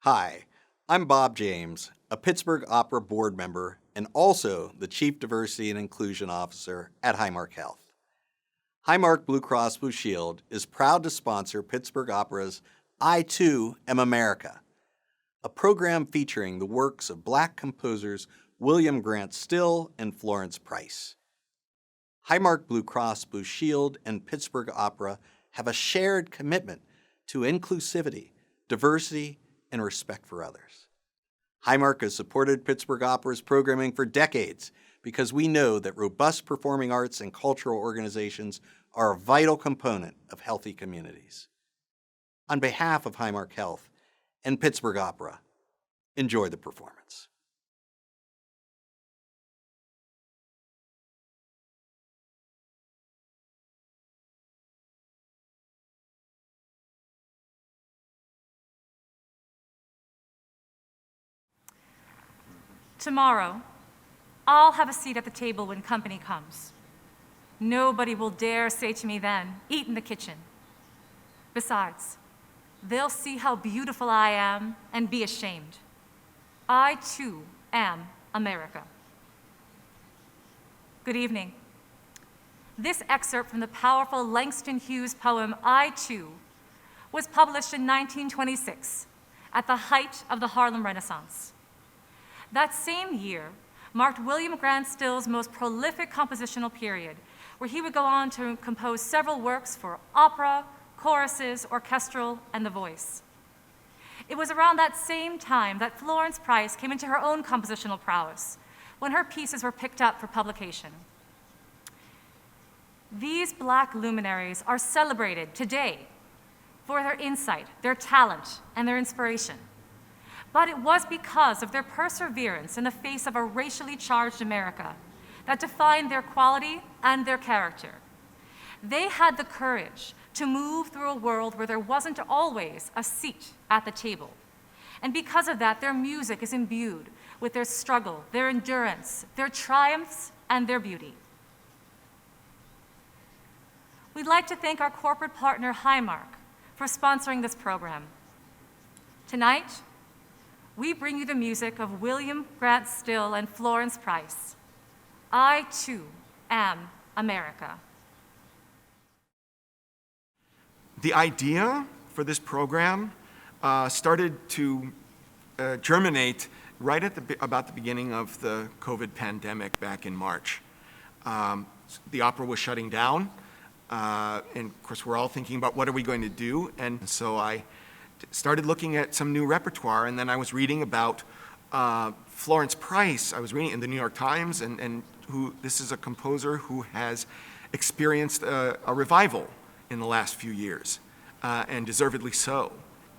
Hi, I'm Bob James, a Pittsburgh Opera board member and also the Chief Diversity and Inclusion Officer at Highmark Health. Highmark Blue Cross Blue Shield is proud to sponsor Pittsburgh Opera's I Too Am America, a program featuring the works of Black composers William Grant Still and Florence Price. Highmark Blue Cross Blue Shield and Pittsburgh Opera have a shared commitment to inclusivity, diversity, and respect for others. Highmark has supported Pittsburgh Opera's programming for decades because we know that robust performing arts and cultural organizations are a vital component of healthy communities. On behalf of Highmark Health and Pittsburgh Opera, enjoy the performance. Tomorrow, I'll have a seat at the table when company comes. Nobody will dare say to me then, "Eat in the kitchen." Besides, they'll see how beautiful I am and be ashamed. I too am America. Good evening. This excerpt from the powerful Langston Hughes poem, I Too, was published in 1926 at the height of the Harlem Renaissance. That same year marked William Grant Still's most prolific compositional period, where he would go on to compose several works for opera, choruses, orchestral, and the voice. It was around that same time that Florence Price came into her own compositional prowess, when her pieces were picked up for publication. These Black luminaries are celebrated today for their insight, their talent, and their inspiration. But it was because of their perseverance in the face of a racially charged America that defined their quality and their character. They had the courage to move through a world where there wasn't always a seat at the table. And because of that, their music is imbued with their struggle, their endurance, their triumphs, and their beauty. We'd like to thank our corporate partner, Highmark, for sponsoring this program. Tonight, we bring you the music of William Grant Still and Florence Price. I Too Am America. The idea for this program started to germinate right at about the beginning of the COVID pandemic back in March. The opera was shutting down, and of course we're all thinking about what are we going to do, and so I started looking at some new repertoire, and then I was reading about Florence Price. I was reading in the New York Times, and this is a composer who has experienced a revival in the last few years, and deservedly so.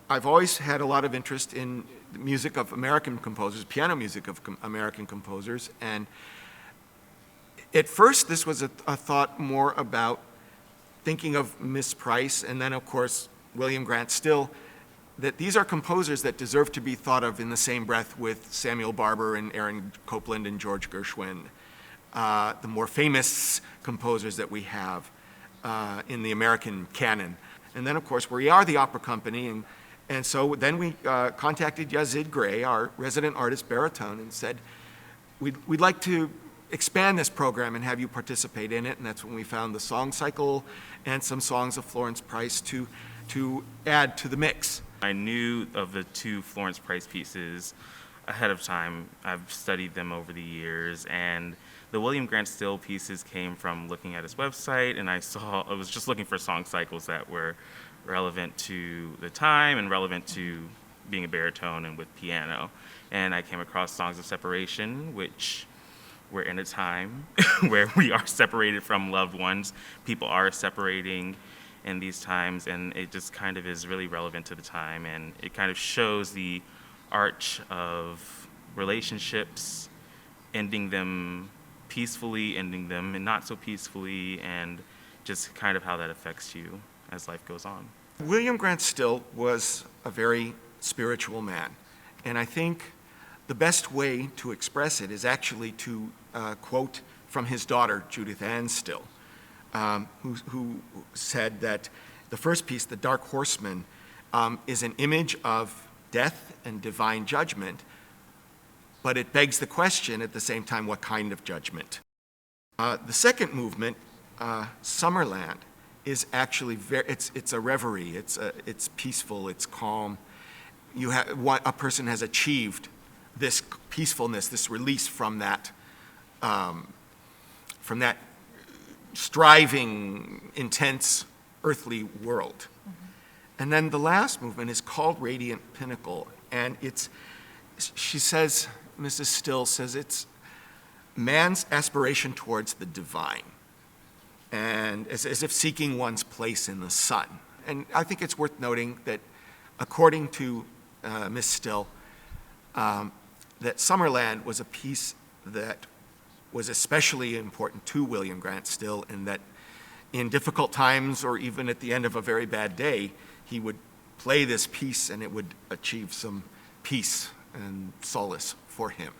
I've always had a lot of interest in the music of American composers, piano music of American composers, and at first this was a thought more about thinking of Miss Price, and then of course William Grant Still, that these are composers that deserve to be thought of in the same breath with Samuel Barber and Aaron Copland and George Gershwin, the more famous composers that we have in the American canon. And then of course we are the opera company, and so then we contacted Yazid Gray, our resident artist baritone, and said, we'd like to expand this program and have you participate in it, and that's when we found the song cycle and some songs of Florence Price to add to the mix. I knew of the two Florence Price pieces ahead of time. I've studied them over the years, and the William Grant Still pieces came from looking at his website, and I was just looking for song cycles that were relevant to the time and relevant to being a baritone and with piano. And I came across Songs of Separation, which we're in a time where we are separated from loved ones. People are separating in these times, and it just kind of is really relevant to the time, and it kind of shows the arch of relationships, ending them peacefully, ending them and not so peacefully, and just kind of how that affects you as life goes on. William Grant Still was a very spiritual man, and I think the best way to express it is actually to quote from his daughter, Judith Ann Still, who said that the first piece, The Dark Horseman, is an image of death and divine judgment, but it begs the question at the same time, what kind of judgment? The second movement, Summerland, is actually it's a reverie. It's peaceful. It's calm. A person has achieved this peacefulness, this release from that striving, intense, earthly world. Mm-hmm. And then the last movement is called Radiant Pinnacle, and she says, Mrs. Still says, it's man's aspiration towards the divine, and as if seeking one's place in the sun. And I think it's worth noting that, according to Miss Still, that Summerland was a piece that was especially important to William Grant Still, and that in difficult times or even at the end of a very bad day, he would play this piece and it would achieve some peace and solace for him.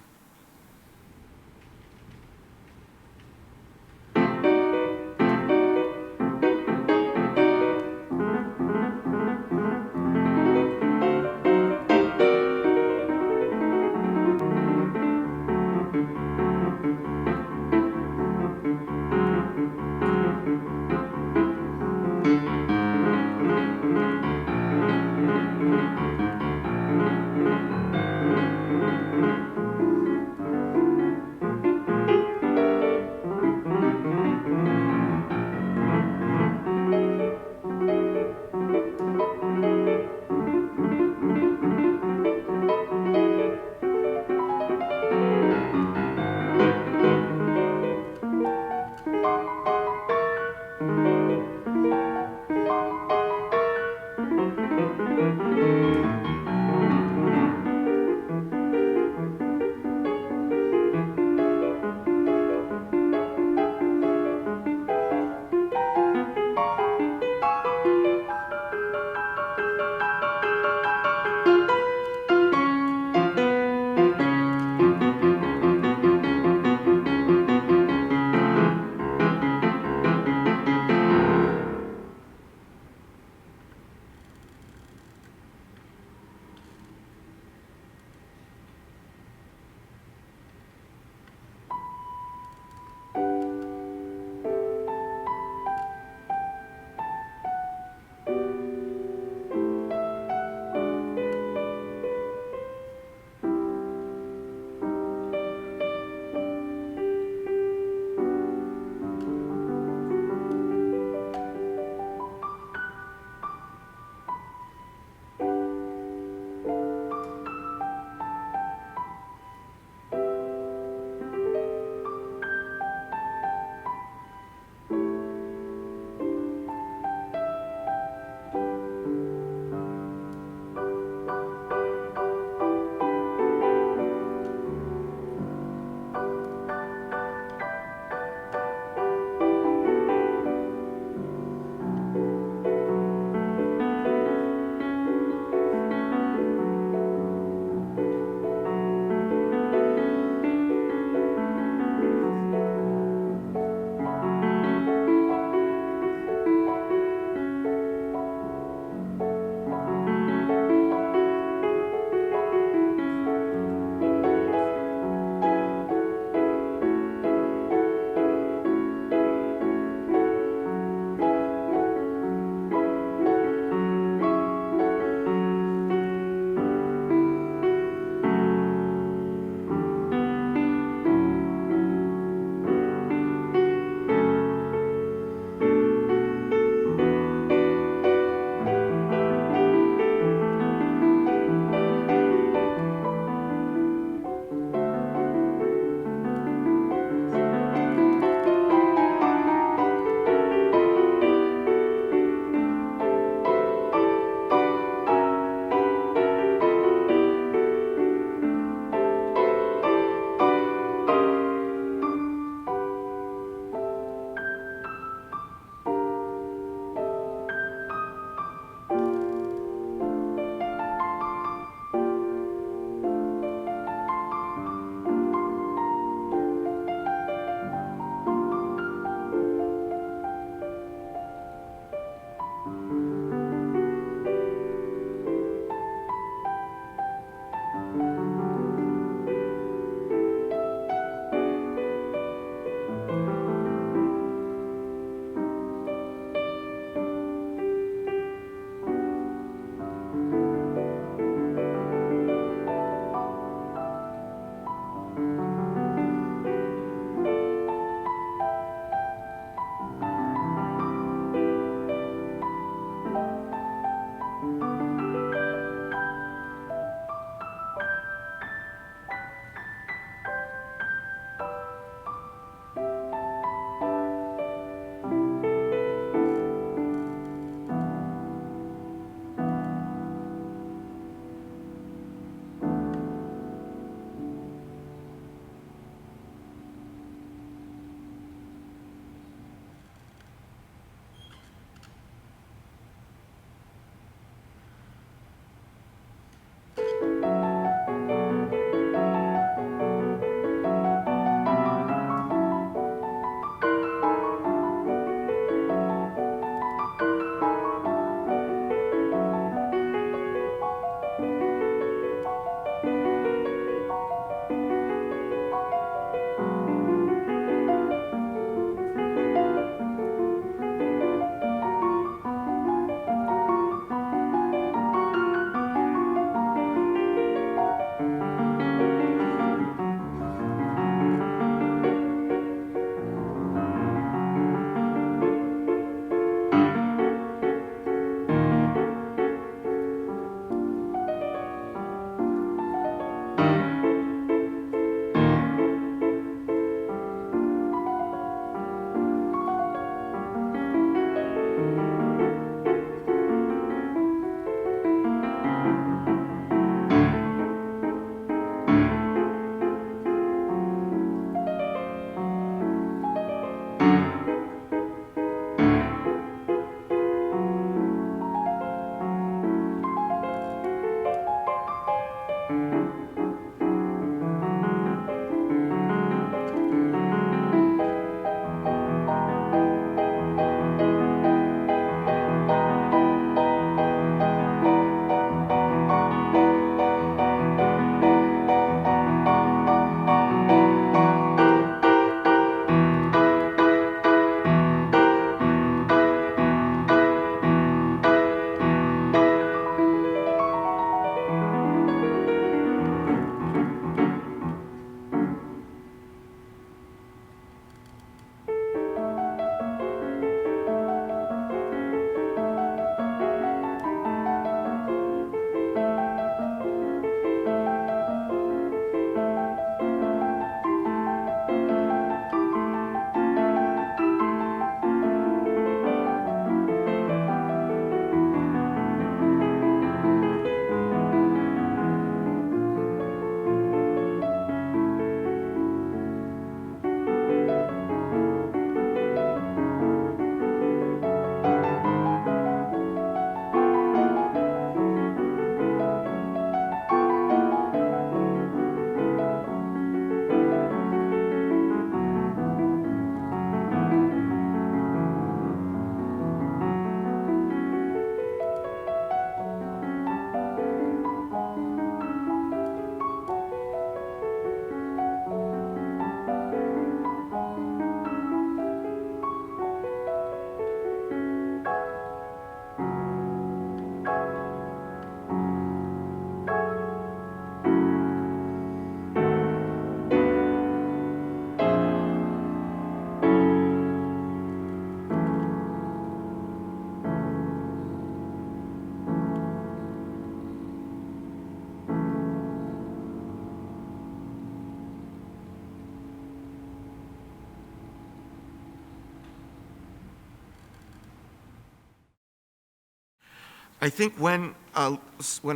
I think when a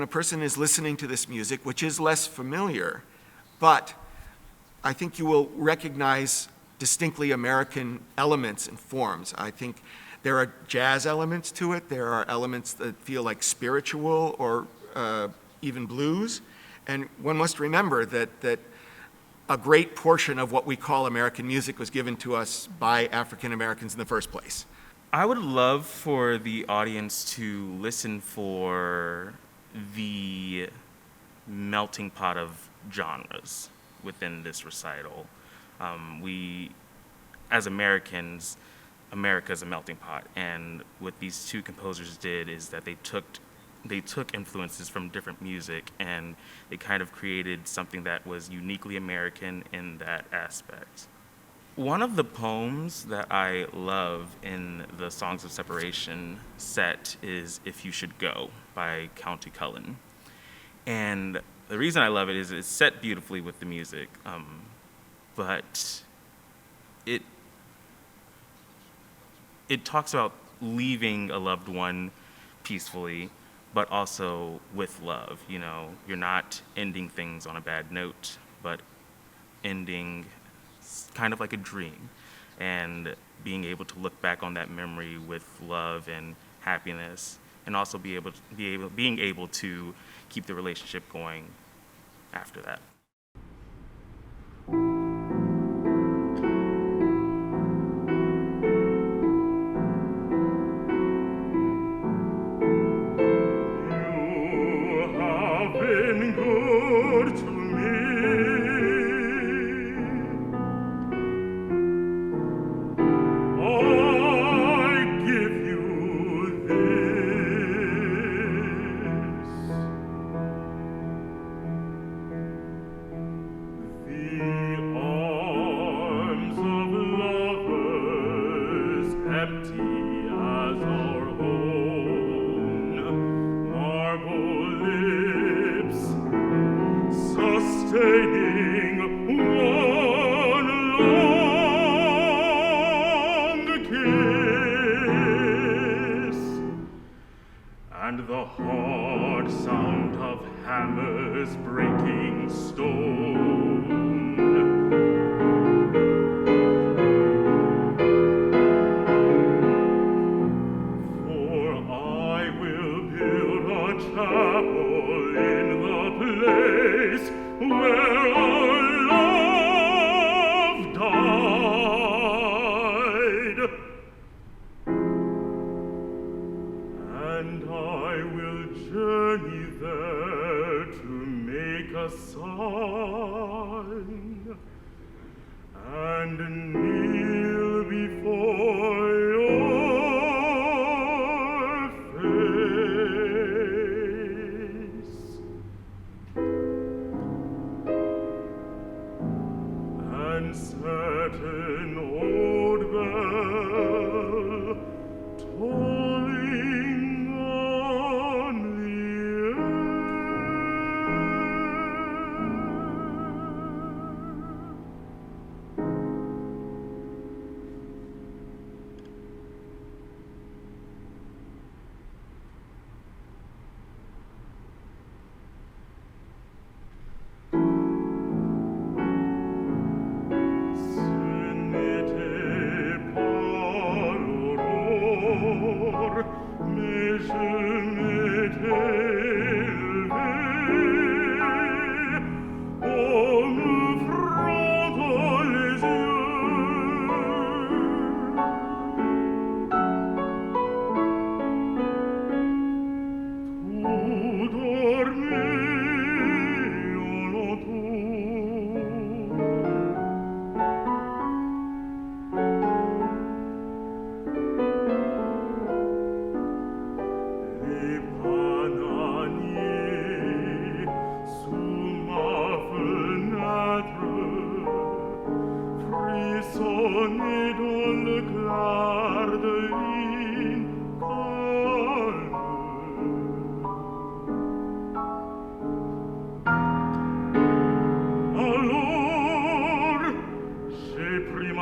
person is listening to this music, which is less familiar, but I think you will recognize distinctly American elements and forms. I think there are jazz elements to it. There are elements that feel like spiritual or even blues. And one must remember that a great portion of what we call American music was given to us by African Americans in the first place. I would love for the audience to listen for the melting pot of genres within this recital. We, as Americans, America's a melting pot, and what these two composers did is that they took influences from different music, and they kind of created something that was uniquely American in that aspect. One of the poems that I love in the Songs of Separation set is If You Should Go by County Cullen. And the reason I love it is it's set beautifully with the music, but it talks about leaving a loved one peacefully, but also with love. You know, you're not ending things on a bad note, but ending kind of like a dream, and being able to look back on that memory with love and happiness, and also being able to keep the relationship going after that. You have been good to me. I give you the arms of lovers, empty as our own, marble lips, sustaining one long kiss, and the hard sound of hammers breaking stone. For I will build a chapel in the place where our love died, and I will journey there to make a sign and kneel before your face, and set an old bell tolling on the air.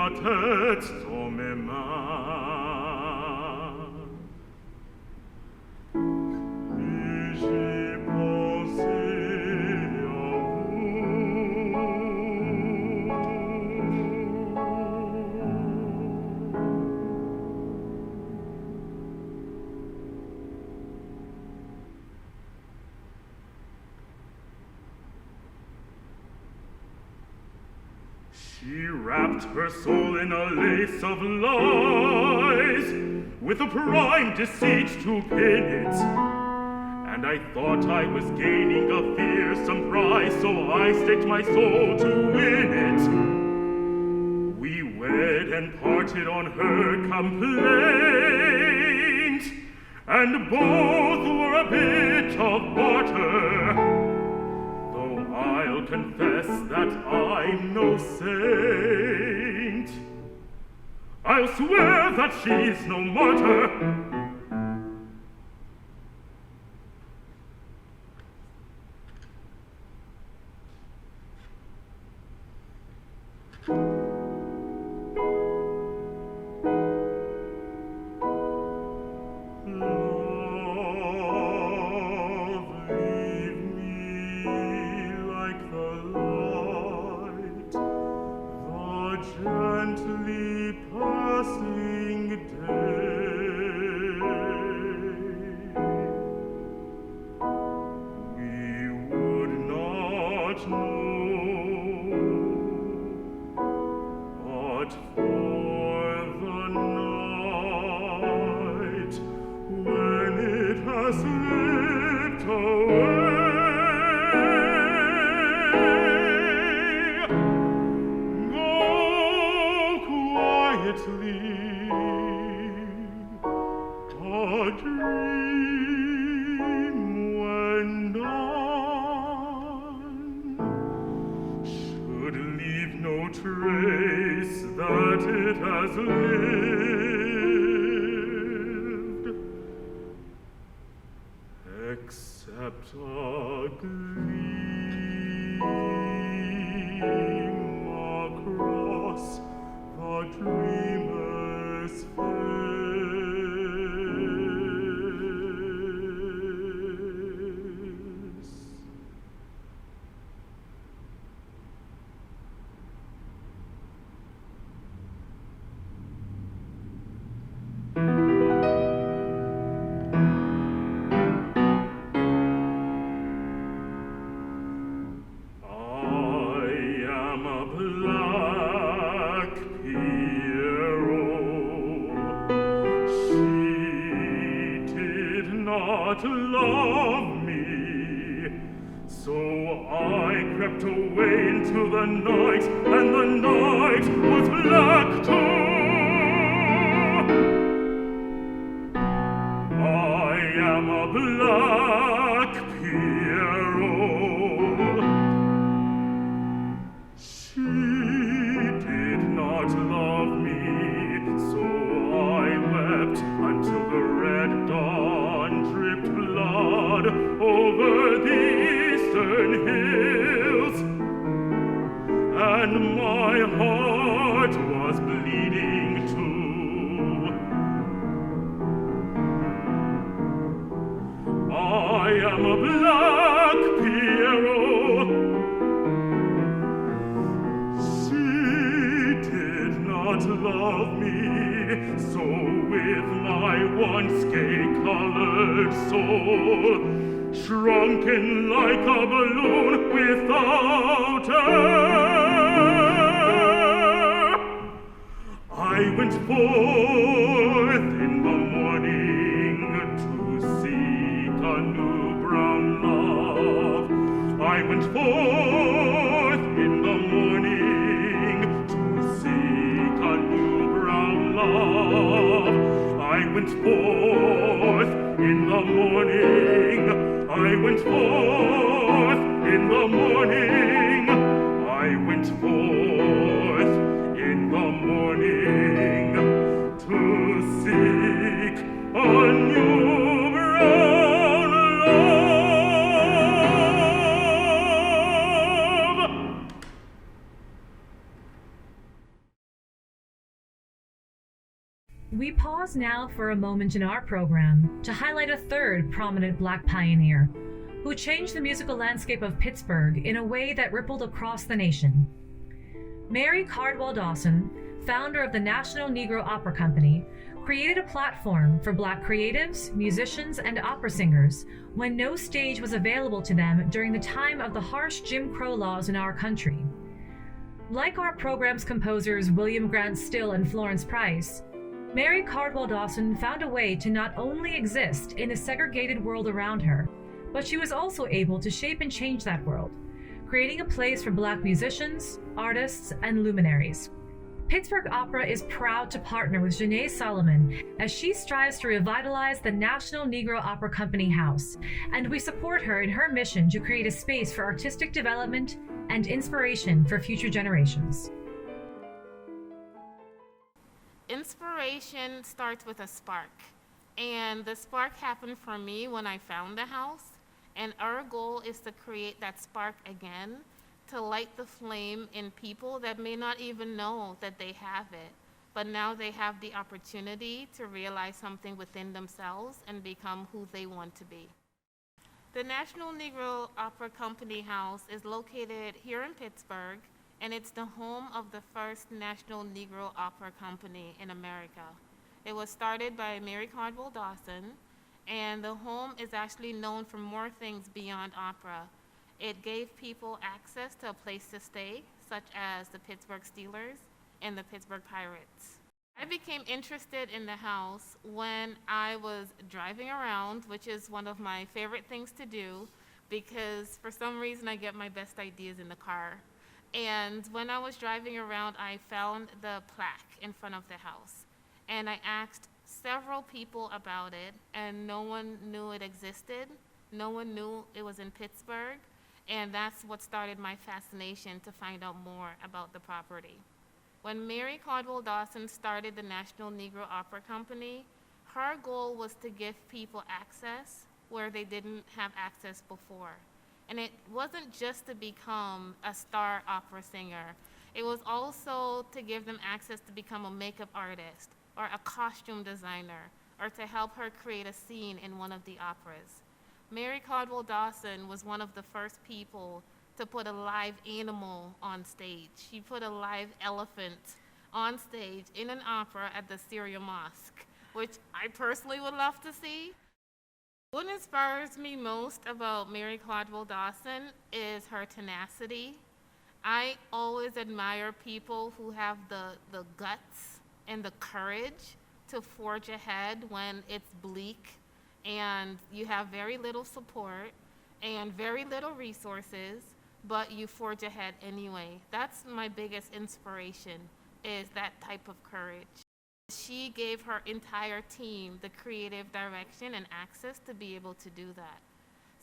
Texto me man. She wrapped her soul in a lace of lies, with a prime deceit to pin it. And I thought I was gaining a fearsome prize, so I staked my soul to win it. We wed and parted on her complaint, and both were a bit of barter. Though I'll confess that I'm no saint, I'll swear that she's no martyr. Except a gleam across the dreamer's face. Love me, so I crept away into the night, and the night was black too. I am a black Pierrot. She did not love me, so I wept until the red dawn dripped blood over the eastern hills, and my heart was bleeding too. I am a black Pierrot. She did not love me, so with my once gay-colored soul, shrunken like a balloon without air, I went forth in the morning to seek a new brown love. I went forth in the morning to seek a new brown love. I went forth in the morning. I went forth in the morning. I went forth in the morning to seek a new brown love. We pause now for a moment in our program to highlight a third prominent Black pioneer who changed the musical landscape of Pittsburgh in a way that rippled across the nation. Mary Dawson, founder of the National Negro Opera Company, created a platform for Black creatives, musicians, and opera singers when no stage was available to them during the time of the harsh Jim Crow laws in our country. Like our program's composers William Grant Still and Florence Price, Mary Cardwell Dawson found a way to not only exist in the segregated world around her, but she was also able to shape and change that world, creating a place for Black musicians, artists, and luminaries. Pittsburgh Opera is proud to partner with Janae Solomon as she strives to revitalize the National Negro Opera Company House, and we support her in her mission to create a space for artistic development and inspiration for future generations. Inspiration starts with a spark, and the spark happened for me when I found the house, and our goal is to create that spark again, to light the flame in people that may not even know that they have it, but now they have the opportunity to realize something within themselves and become who they want to be. The National Negro Opera Company House is located here in Pittsburgh, and it's the home of the first National Negro Opera Company in America. It was started by Mary Cardwell Dawson, and the home is actually known for more things beyond opera. It gave people access to a place to stay, such as the Pittsburgh Steelers and the Pittsburgh Pirates. I became interested in the house when I was driving around, which is one of my favorite things to do because for some reason I get my best ideas in the car. And when I was driving around, I found the plaque in front of the house. And I asked several people about it, and no one knew it existed. No one knew it was in Pittsburgh. And that's what started my fascination to find out more about the property. When Mary Cardwell Dawson started the National Negro Opera Company, her goal was to give people access where they didn't have access before. And it wasn't just to become a star opera singer. It was also to give them access to become a makeup artist or a costume designer or to help her create a scene in one of the operas. Mary Cardwell Dawson was one of the first people to put a live animal on stage. She put a live elephant on stage in an opera at the Syria Mosque, which I personally would love to see. What inspires me most about Mary Cardwell Dawson is her tenacity. I always admire people who have the guts and the courage to forge ahead when it's bleak and you have very little support and very little resources, but you forge ahead anyway. That's my biggest inspiration, is that type of courage. She gave her entire team the creative direction and access to be able to do that.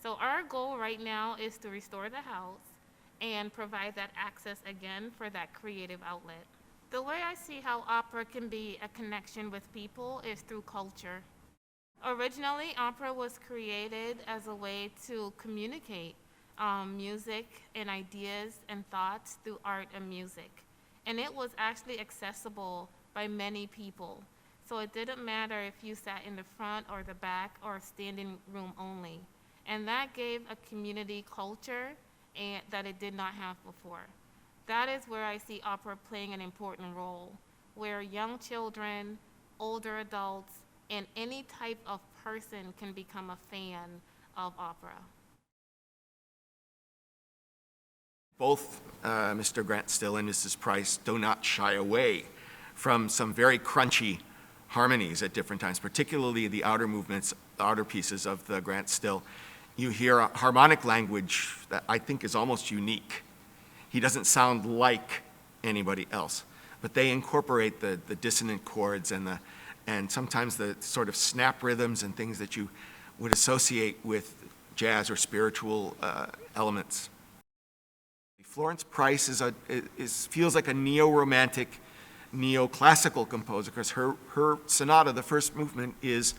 So our goal right now is to restore the house and provide that access again for that creative outlet. The way I see how opera can be a connection with people is through culture. Originally, opera was created as a way to communicate music and ideas and thoughts through art and music. And it was actually accessible by many people. So it didn't matter if you sat in the front or the back or standing room only. And that gave a community culture that it did not have before. That is where I see opera playing an important role, where young children, older adults, and any type of person can become a fan of opera. Both Mr. Grant Still and Mrs. Price do not shy away from some very crunchy harmonies at different times, particularly the outer movements, the outer pieces of the Grant Still. You hear a harmonic language that I think is almost unique. He doesn't sound like anybody else, but they incorporate the dissonant chords and sometimes the sort of snap rhythms and things that you would associate with jazz or spiritual elements. Florence Price feels like a neo-romantic, neoclassical composer because her sonata, the first movement, is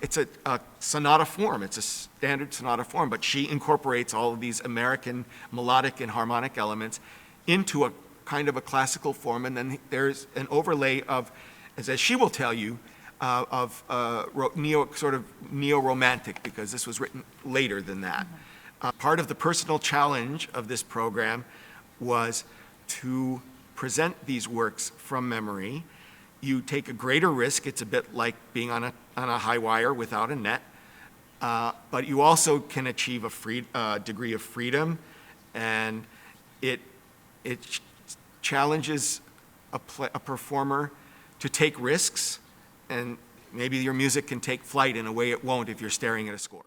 it's a sonata form. It's a standard sonata form, but she incorporates all of these American melodic and harmonic elements into a kind of a classical form, and then there's an overlay of, as she will tell you, of sort of neo-romantic, because this was written later than that. Part of the personal challenge of this program was to present these works from memory. You take a greater risk. It's a bit like being on a high wire without a net, but you also can achieve a degree of freedom, and it challenges a performer to take risks, and maybe your music can take flight in a way it won't if you're staring at a score.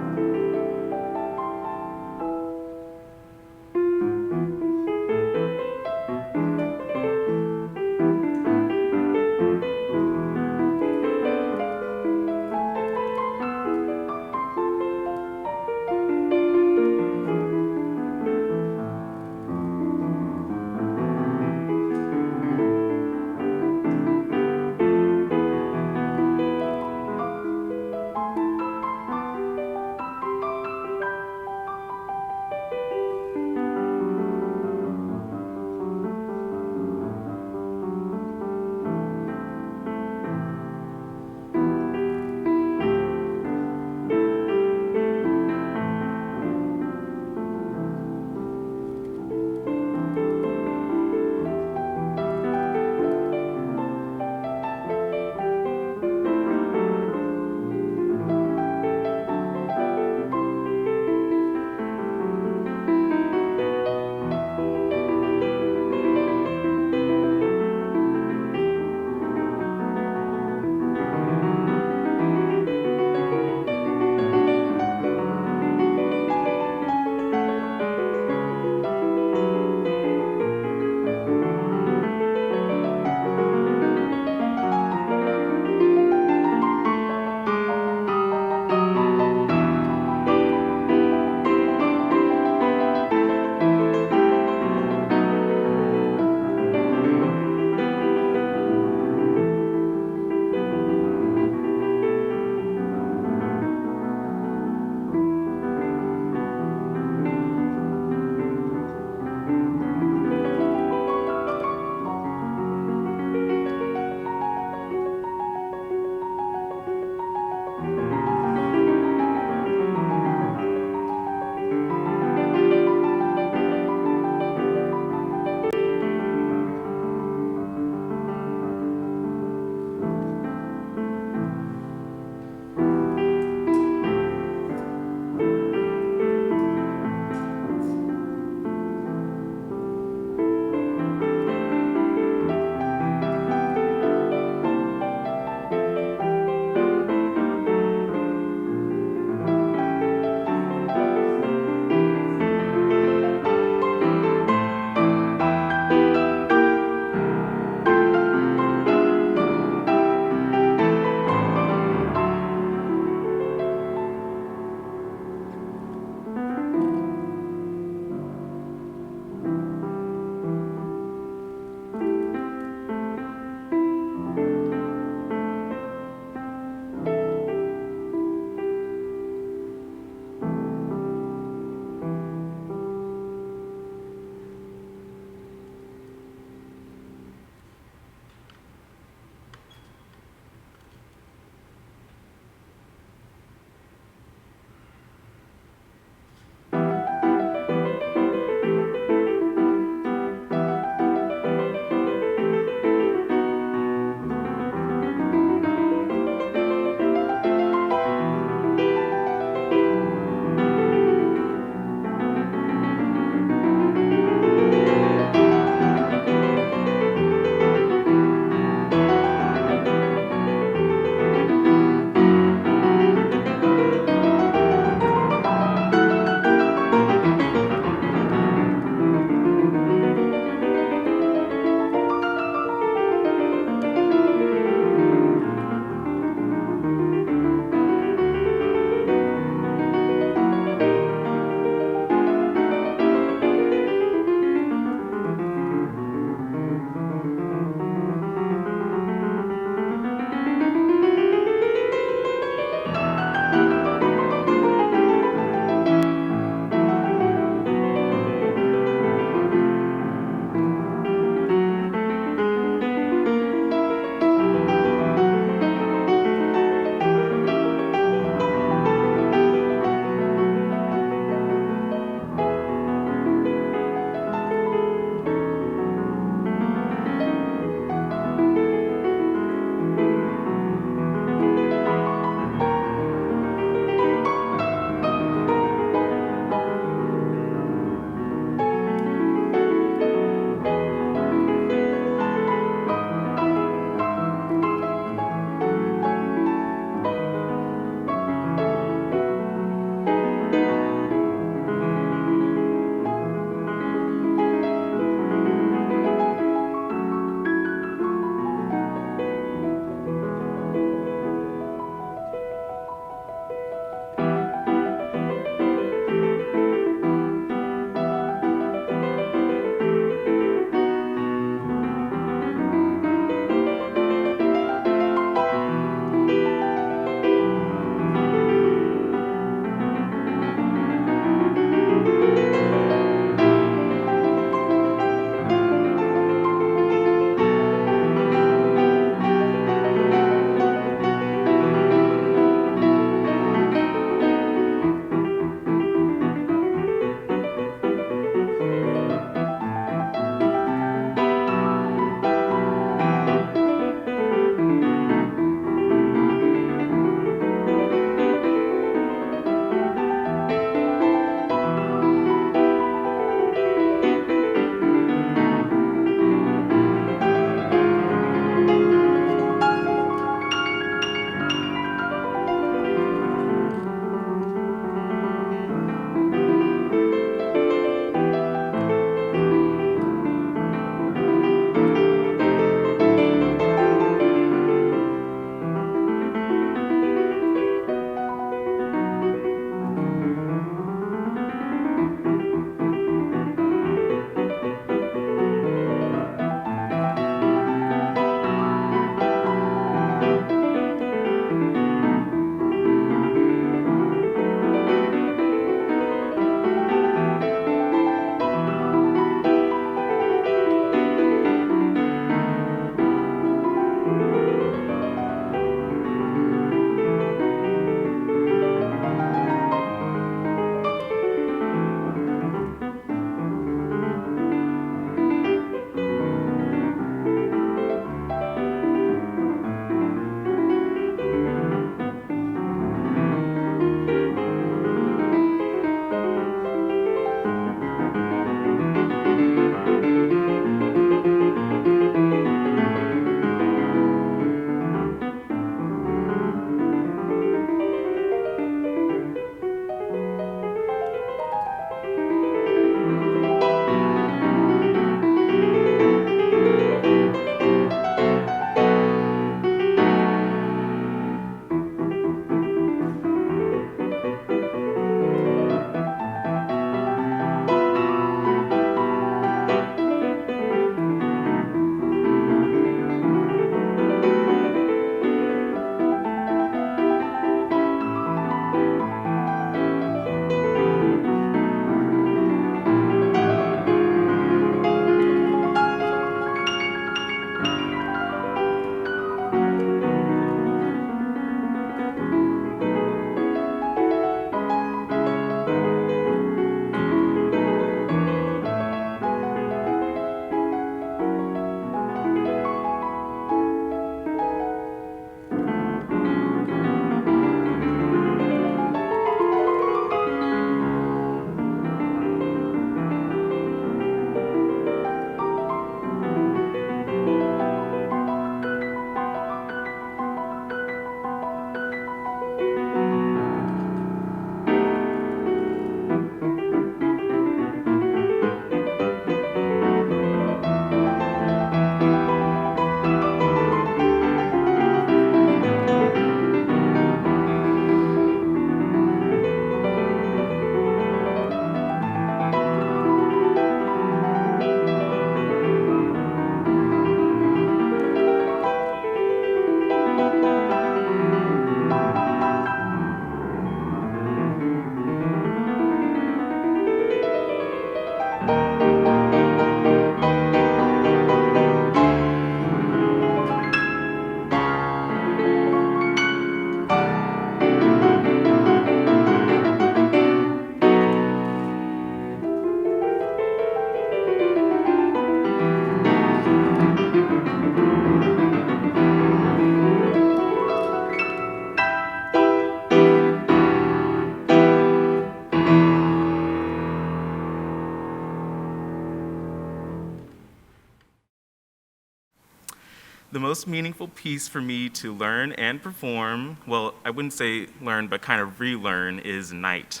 The most meaningful piece for me to learn and perform, well, I wouldn't say learn, but kind of relearn, is Night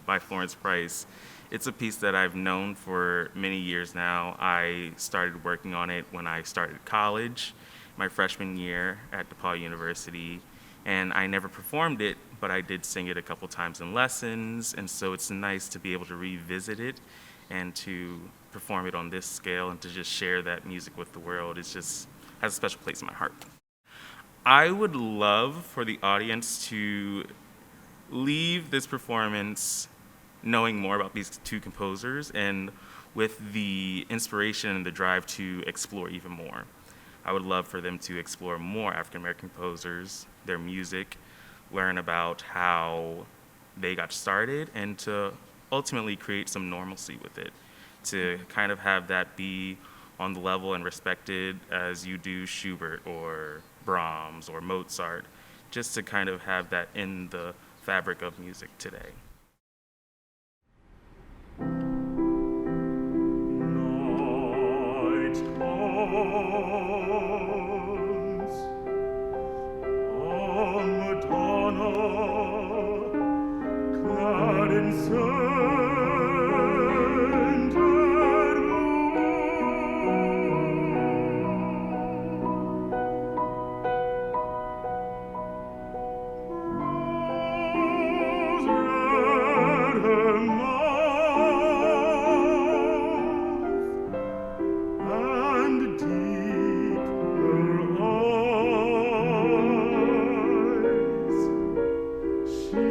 by Florence Price. It's a piece that I've known for many years now. I started working on it when I started college, my freshman year at DePaul University, and I never performed it, but I did sing it a couple times in lessons, and so it's nice to be able to revisit it and to perform it on this scale and to just share that music with the world. It's just has a special place in my heart. I would love for the audience to leave this performance knowing more about these two composers and with the inspiration and the drive to explore even more. I would love for them to explore more African American composers, their music, learn about how they got started, and to ultimately create some normalcy with it, to kind of have that be on the level and respected as you do Schubert or Brahms or Mozart, just to kind of have that in the fabric of music today. Night comes, a Madonna, clad in scented rose red her mouth, and deep her eyes. She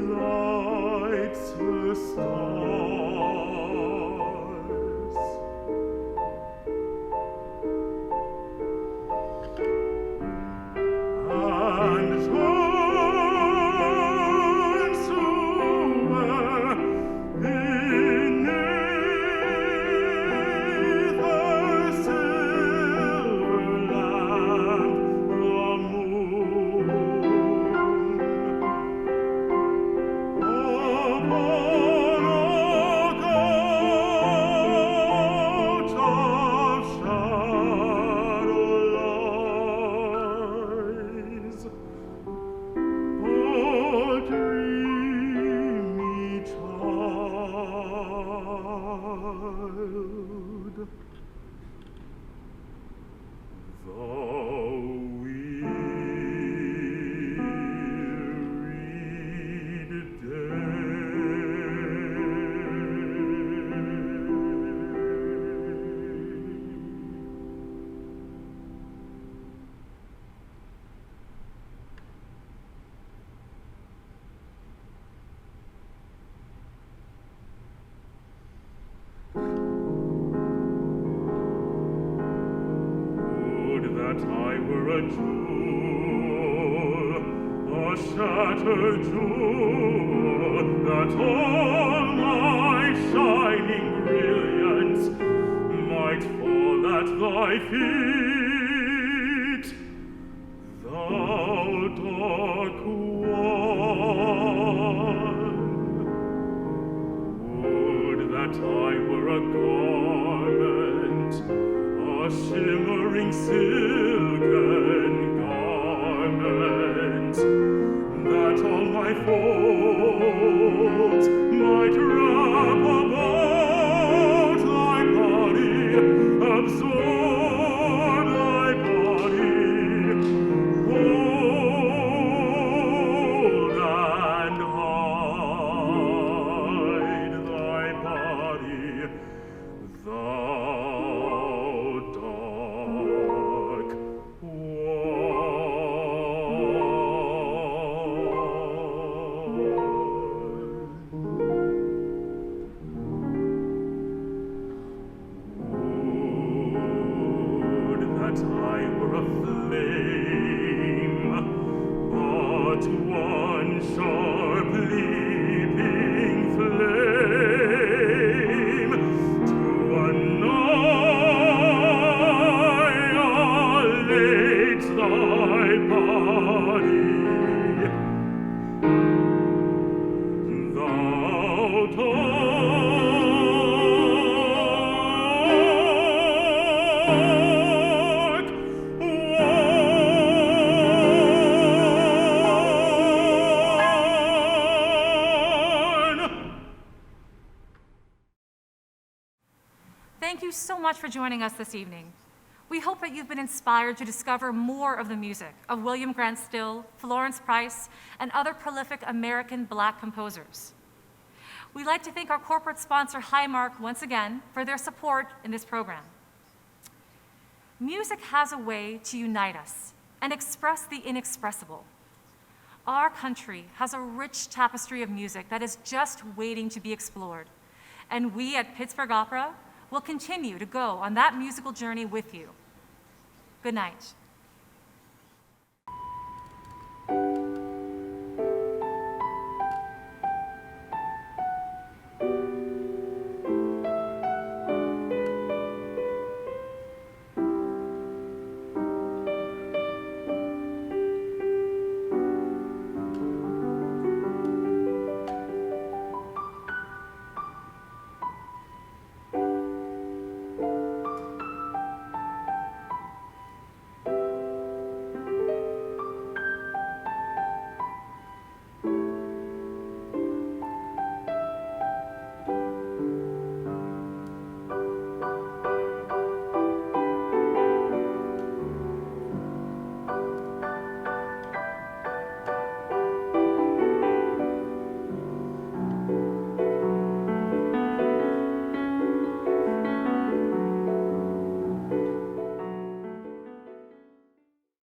lights her stars. And turns to where beneath her silver lamp the moon upon a couch of shadow lies. A dreamy child. The wearied Would that I were a jewel, a shattered jewel, that all my shining brilliance might fall at thy feet. Thou dark one, would that I were a garment, a shimmering silken garment, that all my folds might wrap about thy body, absorb thy body, hold and hide thy body. Thou dark one. Thank you so much for joining us this evening. We hope that you've been inspired to discover more of the music of William Grant Still, Florence Price, and other prolific American Black composers. We'd like to thank our corporate sponsor, Highmark, once again for their support in this program. Music has a way to unite us and express the inexpressible. Our country has a rich tapestry of music that is just waiting to be explored, and we at Pittsburgh Opera will continue to go on that musical journey with you. Good night.